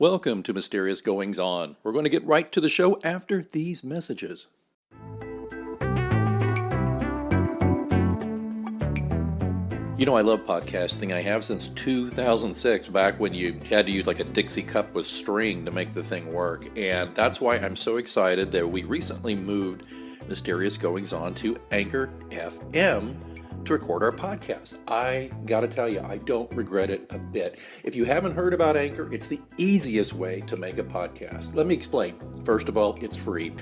Welcome to Mysterious Goings On. We're going to get right to the show after these messages. You know, I love podcasting. I have since 2006, back when you had to use like a Dixie cup with string to make the thing work. And that's why I'm so excited that we recently moved Mysterious Goings On to AnchorFM to record our podcast. I gotta tell you, I don't regret it a bit. If you haven't heard about Anchor, it's the easiest way to make a podcast. Let me explain. First of all, it's free.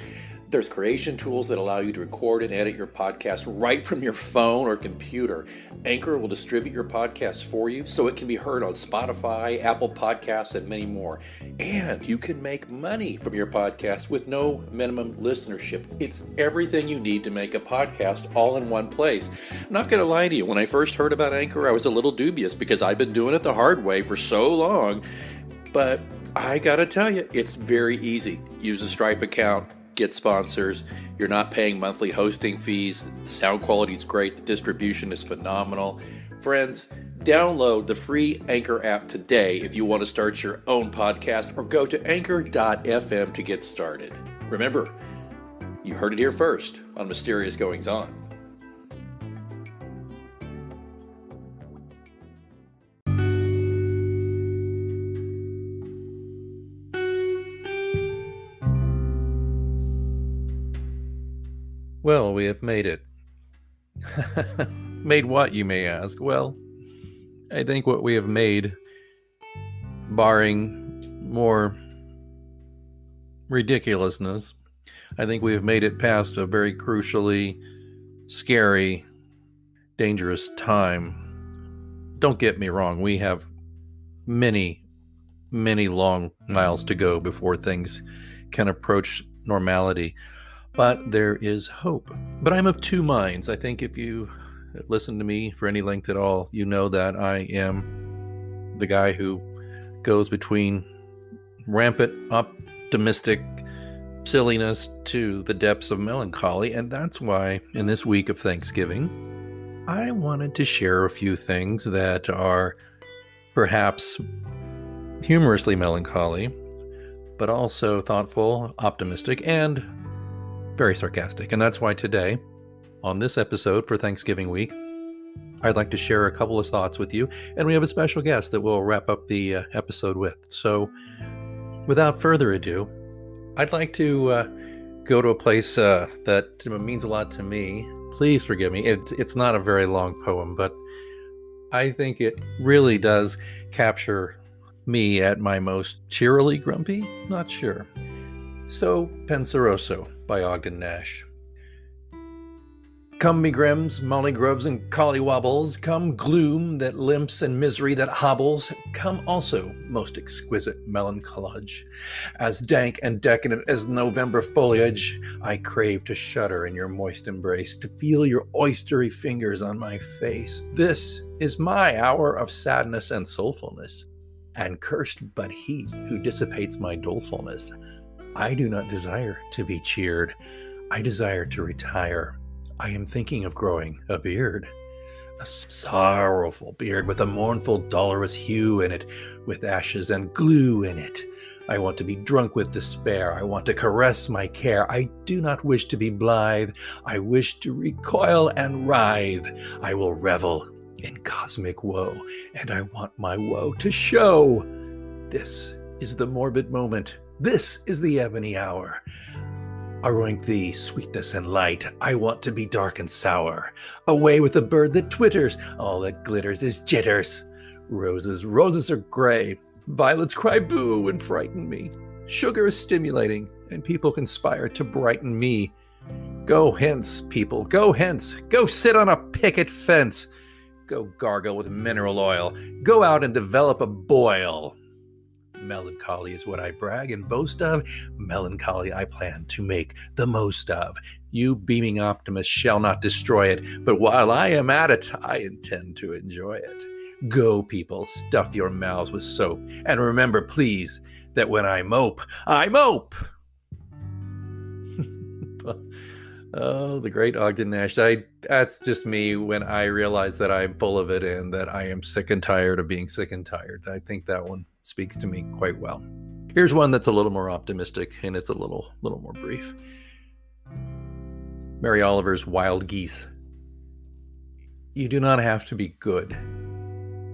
There's creation tools that allow you to record and edit your podcast right from your phone or computer. Anchor will distribute your podcast for you so it can be heard on Spotify, Apple Podcasts, and many more. And you can make money from your podcast with no minimum listenership. It's everything you need to make a podcast all in one place. I'm not going to lie to you, when I first heard about Anchor, I was a little dubious because I've been doing it the hard way for so long. But I got to tell you, it's very easy. Use a Stripe account. Get sponsors. You're not paying monthly hosting fees. The sound quality is great. The distribution is phenomenal. Friends, download the free Anchor app today if you want to start your own podcast, or go to anchor.fm to get started. Remember, you heard it here first on Mysterious Goings On. Well, we have made it. Made what, you may ask? Well, I think what we have made, barring more ridiculousness, I think we have made it past a very crucially scary, dangerous time. Don't get me wrong, we have many, many long miles to go before things can approach normality. But there is hope. But I'm of two minds. I think if you listen to me for any length at all, you know that I am the guy who goes between rampant optimistic silliness to the depths of melancholy. And that's why in this week of Thanksgiving, I wanted to share a few things that are perhaps humorously melancholy, but also thoughtful, optimistic, and very sarcastic. And that's why today, on this episode for Thanksgiving week, I'd like to share a couple of thoughts with you. And we have a special guest that we'll wrap up the episode with. So without further ado, I'd like to go to a place that means a lot to me. Please forgive me. It's not a very long poem, but I think it really does capture me at my most cheerily grumpy? Not sure. So, Penseroso by Ogden Nash. Come me grims, mollygrubs, and collywobbles, come gloom that limps and misery that hobbles, come also most exquisite melancholige. As dank and decadent as November foliage, I crave to shudder in your moist embrace, to feel your oystery fingers on my face. This is my hour of sadness and soulfulness, and cursed but he who dissipates my dolefulness. I do not desire to be cheered. I desire to retire. I am thinking of growing a beard. A sorrowful beard with a mournful, dolorous hue in it, with ashes and glue in it. I want to be drunk with despair. I want to caress my care. I do not wish to be blithe. I wish to recoil and writhe. I will revel in cosmic woe, and I want my woe to show. This is the morbid moment. This is the ebony hour. Aroint thee, sweetness and light. I want to be dark and sour. Away with the bird that twitters. All that glitters is jitters. Roses are gray. Violets cry boo and frighten me. Sugar is stimulating, and people conspire to brighten me. Go hence, people, go hence. Go sit on a picket fence. Go gargle with mineral oil. Go out and develop a boil. Melancholy is what I brag and boast of. Melancholy I plan to make the most of. You beaming optimists shall not destroy it, but while I am at it, I intend to enjoy it. Go, people, stuff your mouths with soap, and remember, please, that when I mope, I mope! Oh, the great Ogden Nash. That's just me when I realize that I'm full of it and that I am sick and tired of being sick and tired. I think that one speaks to me quite well. Here's one that's a little more optimistic, and it's a little more brief. Mary Oliver's Wild Geese. You do not have to be good.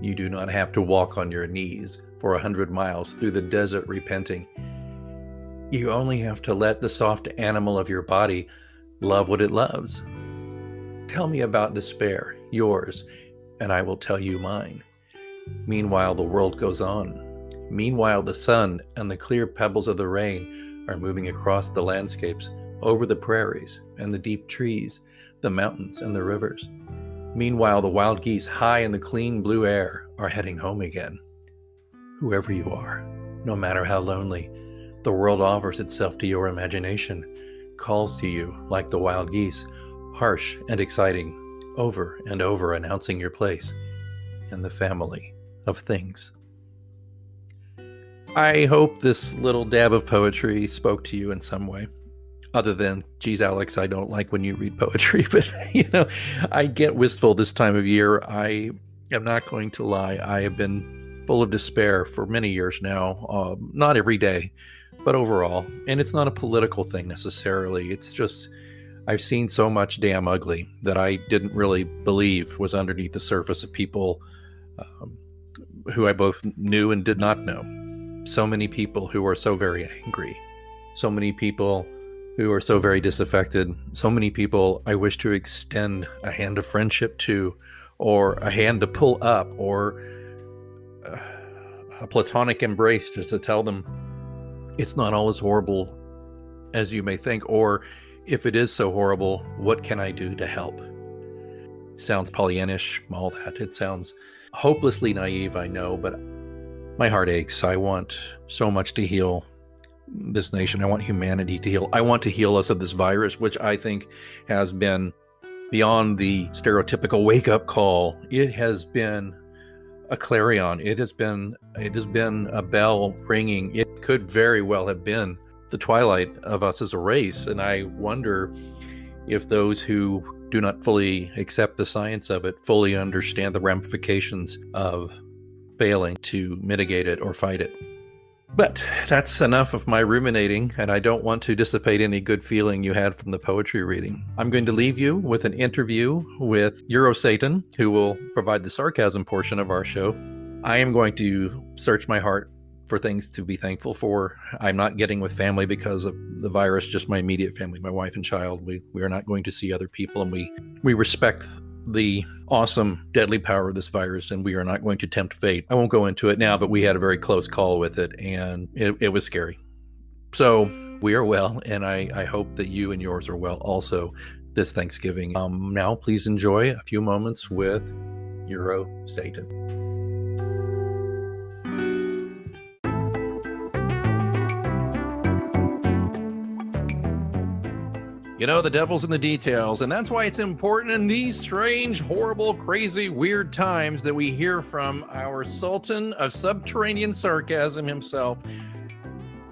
You do not have to walk on your knees for 100 miles through the desert repenting. You only have to let the soft animal of your body love what it loves. Tell me about despair, yours, and I will tell you mine. Meanwhile, the world goes on. Meanwhile, the sun and the clear pebbles of the rain are moving across the landscapes, over the prairies and the deep trees, the mountains and the rivers. Meanwhile, the wild geese high in the clean blue air are heading home again. Whoever you are, no matter how lonely, the world offers itself to your imagination, calls to you like the wild geese, harsh and exciting, over and over announcing your place in the family of things. I hope this little dab of poetry spoke to you in some way. Other than, geez, Alex, I don't like when you read poetry, but, I get wistful this time of year. I am not going to lie. I have been full of despair for many years now, not every day, but overall. And it's not a political thing necessarily. It's just, I've seen so much damn ugly that I didn't really believe was underneath the surface of people who I both knew and did not know. So many people who are so very angry. So many people who are so very disaffected. So many people I wish to extend a hand of friendship to, or a hand to pull up, or a platonic embrace just to tell them it's not all as horrible as you may think, or if it is so horrible, what can I do to help? It sounds Pollyannish, all that. It sounds hopelessly naive, I know, but my heart aches. I want so much to heal this nation. I want humanity to heal. I want to heal us of this virus, which I think has been beyond the stereotypical wake-up call. It has been a clarion. It has been a bell ringing. It could very well have been the twilight of us as a race. And I wonder if those who do not fully accept the science of it fully understand the ramifications of failing to mitigate it or fight it. But that's enough of my ruminating, and I don't want to dissipate any good feeling you had from the poetry reading. I'm going to leave you with an interview with Eurosatan, who will provide the sarcasm portion of our show. I am going to search my heart for things to be thankful for. I'm not getting with family because of the virus, just my immediate family, my wife and child. We are not going to see other people, and we respect the awesome, deadly power of this virus, and we are not going to tempt fate. I won't go into it now, but we had a very close call with it, and it was scary. So we are well, and I hope that you and yours are well also this Thanksgiving. Now, please enjoy a few moments with Eurosatan. You know, the devil's in the details, and that's why it's important in these strange, horrible, crazy, weird times that we hear from our Sultan of Subterranean Sarcasm himself,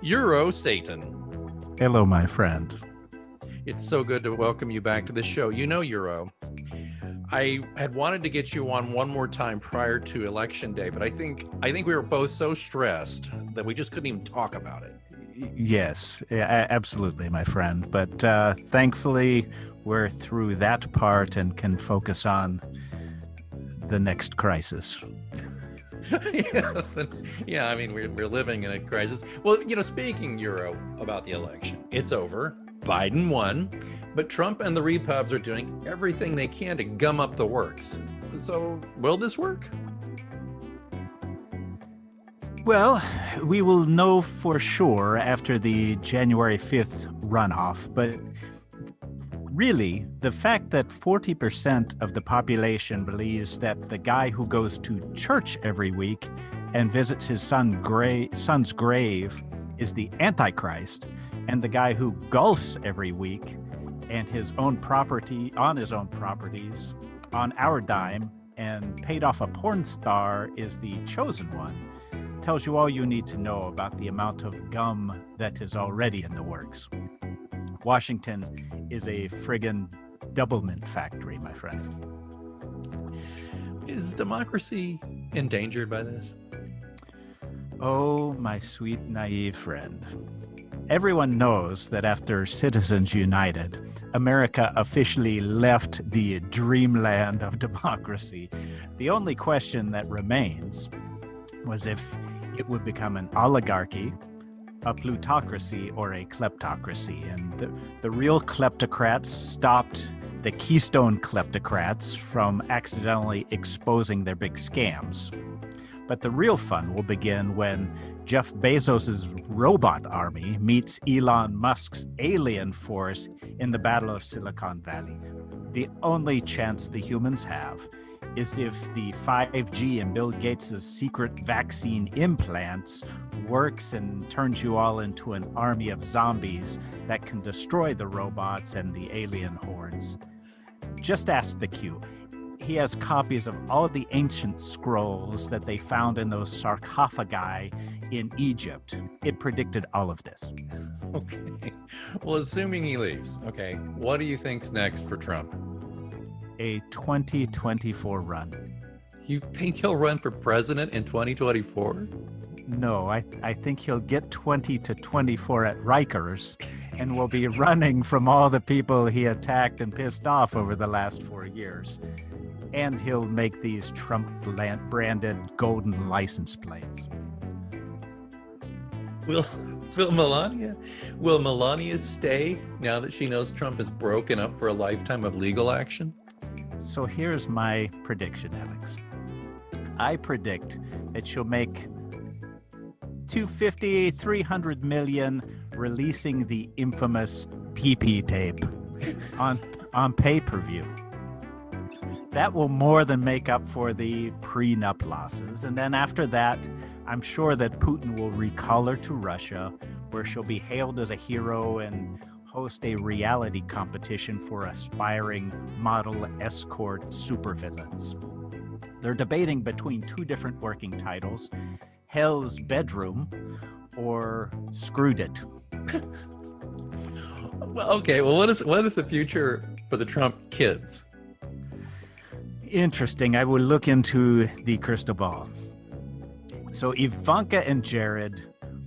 Eurosatan. Hello, my friend. It's so good to welcome you back to the show. You know, Euro, I had wanted to get you on one more time prior to Election Day, but I think we were both so stressed that we just couldn't even talk about it. Yes, absolutely, my friend. But thankfully, we're through that part and can focus on the next crisis. Yeah, I mean, we're living in a crisis. Well, speaking, Euro, about the election, it's over. Biden won, but Trump and the Repubs are doing everything they can to gum up the works. So, will this work? Well, we will know for sure after the January 5th runoff, but really, the fact that 40% of the population believes that the guy who goes to church every week and visits his son's grave is the Antichrist, and the guy who golfs every week and his own properties on our dime and paid off a porn star is the chosen one. Tells you all you need to know about the amount of gum that is already in the works. Washington is a friggin' doublemint factory, my friend. Is democracy endangered by this? Oh, my sweet, naive friend. Everyone knows that after Citizens United, America officially left the dreamland of democracy. The only question that remains was if it would become an oligarchy, a plutocracy, or a kleptocracy. And the real kleptocrats stopped the Keystone kleptocrats from accidentally exposing their big scams. But the real fun will begin when Jeff Bezos' robot army meets Elon Musk's alien force in the Battle of Silicon Valley. The only chance the humans have is if the 5G and Bill Gates' secret vaccine implants works and turns you all into an army of zombies that can destroy the robots and the alien hordes. Just ask the Q. He has copies of all of the ancient scrolls that they found in those sarcophagi in Egypt. It predicted all of this. Okay. Well, assuming he leaves, okay, what do you think's next for Trump? A 2024 run. You think he'll run for president in 2024? No, I think he'll get 20 to 24 at Rikers and will be running from all the people he attacked and pissed off over the last 4 years. And he'll make these Trump-branded golden license plates. Will Melania stay now that she knows Trump is broken up for a lifetime of legal action? So here's my prediction, Alex. I predict that she'll make $250, $300 million releasing the infamous PP tape on pay-per-view. That will more than make up for the prenup losses. And then after that, I'm sure that Putin will recall her to Russia, where she'll be hailed as a hero and host a reality competition for aspiring model escort supervillains. They're debating between two different working titles, Hell's Bedroom or Screwed It. Well, okay. Well, what is the future for the Trump kids? Interesting. I will look into the crystal ball. So Ivanka and Jared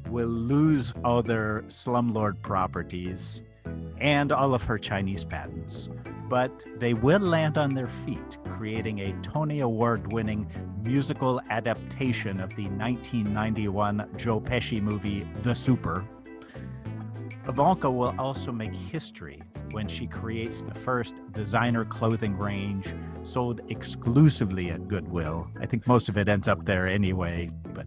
will lose all their slumlord properties and all of her Chinese patents, but they will land on their feet, creating a Tony Award-winning musical adaptation of the 1991 Joe Pesci movie The Super. Ivanka will also make history when she creates the first designer clothing range sold exclusively at Goodwill. I think most of it ends up there anyway, but...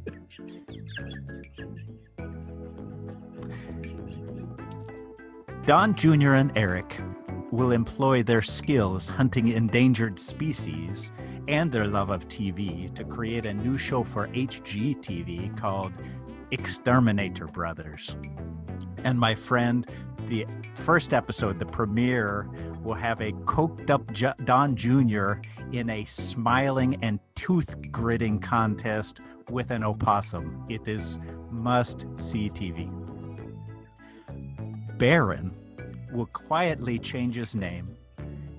Don Jr. and Eric will employ their skills hunting endangered species and their love of TV to create a new show for HGTV called Exterminator Brothers. And my friend, the first episode, the premiere, will have a coked up Don Jr. in a smiling and tooth-gritting contest with an opossum. It is must-see TV. Baron will quietly change his name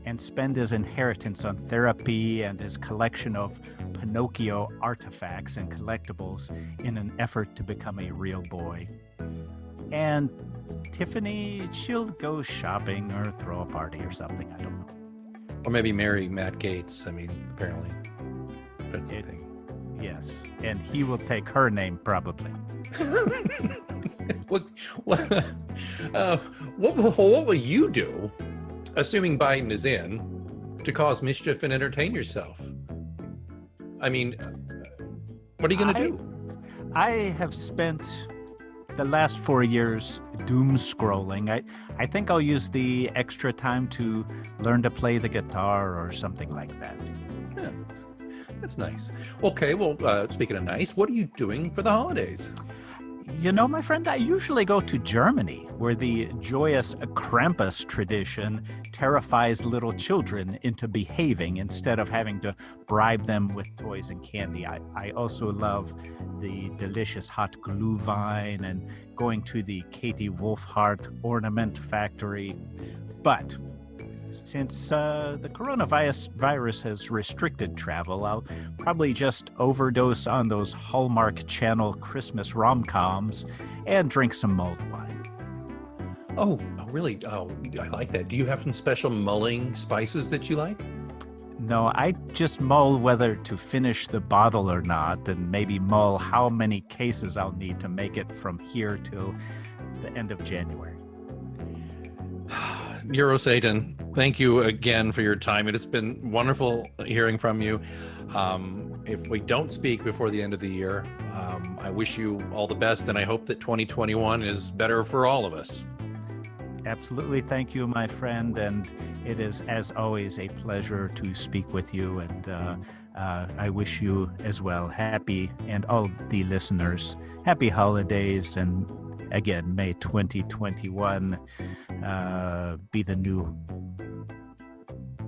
and spend his inheritance on therapy and his collection of Pinocchio artifacts and collectibles in an effort to become a real boy. And Tiffany, she'll go shopping or throw a party or something, I don't know. Or maybe marry Matt Gaetz. I mean, apparently that's the thing. Yes, and he will take her name probably. What will you do, assuming Biden is in, to cause mischief and entertain yourself? I mean, what are you going to do? I have spent the last 4 years doom scrolling. I think I'll use the extra time to learn to play the guitar or something like that. Yeah. That's nice. Okay, well, speaking of nice, what are you doing for the holidays? You know, my friend, I usually go to Germany, where the joyous Krampus tradition terrifies little children into behaving instead of having to bribe them with toys and candy. I also love the delicious hot Glühwein and going to the Katie Wolfhart ornament factory. But since the coronavirus has restricted travel, I'll probably just overdose on those Hallmark Channel Christmas rom-coms and drink some mulled wine. Oh, really? Oh, I like that. Do you have some special mulling spices that you like? No, I just mull whether to finish the bottle or not, and maybe mull how many cases I'll need to make it from here till the end of January. Satan, thank you again for your time. It has been wonderful hearing from you. If we don't speak before the end of the year, I wish you all the best, and I hope that 2021 is better for all of us. Absolutely. Thank you, my friend. And it is, as always, a pleasure to speak with you. And I wish you as well happy, and all the listeners, happy holidays. And again, may 2021 be the new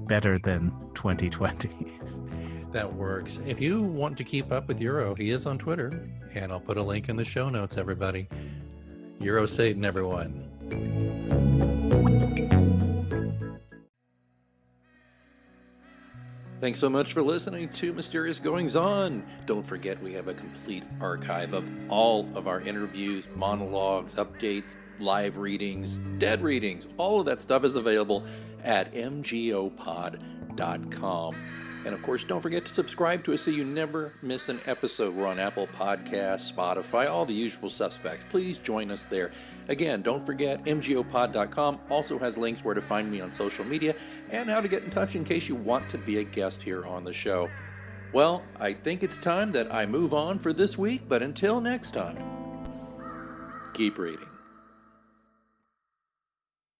better than 2020. That works. If you want to keep up with Euro, he is on Twitter, and I'll put a link in the show notes, everybody. Euro Satan, everyone. Thanks so much for listening to Mysterious Goings On. Don't forget we have a complete archive of all of our interviews, monologues, updates, live readings, dead readings. All of that stuff is available at mgopod.com. And of course, don't forget to subscribe to us so you never miss an episode. We're on Apple Podcasts, Spotify, all the usual suspects. Please join us there. Again, don't forget, mgopod.com also has links where to find me on social media and how to get in touch in case you want to be a guest here on the show. Well, I think it's time that I move on for this week, but until next time, keep reading.